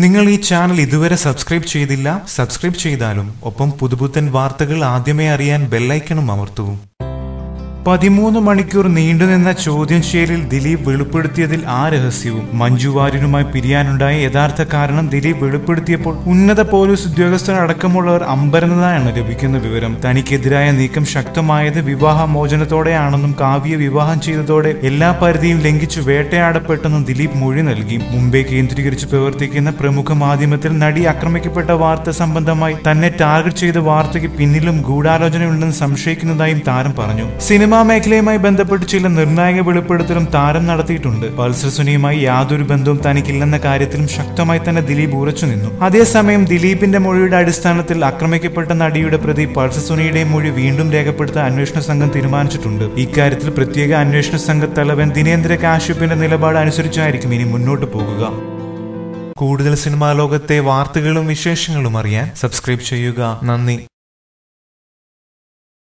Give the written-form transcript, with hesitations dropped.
നിങ്ങൾ ഈ ചാനൽ ഇതുവരെ സബ്സ്ക്രൈബ് ചെയ്തില്ല, സബ്സ്ക്രൈബ് ചെയ്താലും ഒപ്പം പുതുപുത്തൻ വാർത്തകൾ ആദ്യമേ അറിയാൻ ബെല്ലൈക്കണും അമർത്തൂ. 13 മണിക്കൂർ നീണ്ടുനിന്ന ചോദ്യം ചെയ്യലിൽ ദിലീപ് വെളിപ്പെടുത്തിയതിൽ ആ രഹസ്യവും മഞ്ജു വാര്യരുമായി പിരിയാനുണ്ടായ യഥാർത്ഥ കാരണം ദിലീപ് വെളിപ്പെടുത്തിയപ്പോൾ ഉന്നത പോലീസ് ഉദ്യോഗസ്ഥരടക്കമുള്ളവർ അമ്പരന്നതായാണ് ലഭിക്കുന്ന വിവരം. തനിക്കെതിരായ നീക്കം ശക്തമായത് വിവാഹമോചനത്തോടെയാണെന്നും കാവ്യ വിവാഹം ചെയ്തതോടെ എല്ലാ പരിധിയും ലംഘിച്ചു വേട്ടയാടപ്പെട്ടെന്നും ദിലീപ് മൊഴി നൽകി. മുംബൈ കേന്ദ്രീകരിച്ച് പ്രവർത്തിക്കുന്ന പ്രമുഖ മാധ്യമത്തിൽ നടി ആക്രമിക്കപ്പെട്ട വാർത്ത സംബന്ധമായി തന്നെ ടാർഗറ്റ് ചെയ്ത വാർത്തയ്ക്ക് പിന്നിലും ഗൂഢാലോചനയുണ്ടെന്ന് സംശയിക്കുന്നതായും താരം പറഞ്ഞു. സിനിമാ മേഖലയുമായി ബന്ധപ്പെട്ട് ചില നിർണായക വെളിപ്പെടുത്തലും താരം നടത്തിയിട്ടുണ്ട്. പൾസർ സുനിയുമായി യാതൊരു ബന്ധവും തനിക്കില്ലെന്ന കാര്യത്തിലും ശക്തമായി തന്നെ ദിലീപ് ഉറച്ചു നിന്നു. അതേസമയം ദിലീപിന്റെ മൊഴിയുടെ അടിസ്ഥാനത്തിൽ ആക്രമിക്കപ്പെട്ട നടിയുടെ പ്രതി പൾസർ സുനിയുടെയും മൊഴി വീണ്ടും രേഖപ്പെടുത്താൻ അന്വേഷണ സംഘം തീരുമാനിച്ചിട്ടുണ്ട്. ഇക്കാര്യത്തിൽ പ്രത്യേക അന്വേഷണ സംഘ തലവൻ ദിനേന്ദ്ര കാശ്യപിന്റെ നിലപാട് അനുസരിച്ചായിരിക്കും ഇനി മുന്നോട്ട് പോകുക. കൂടുതൽ സിനിമാ ലോകത്തെ വാർത്തകളും വിശേഷങ്ങളും അറിയാൻ സബ്സ്ക്രൈബ് ചെയ്യുക. നന്ദി.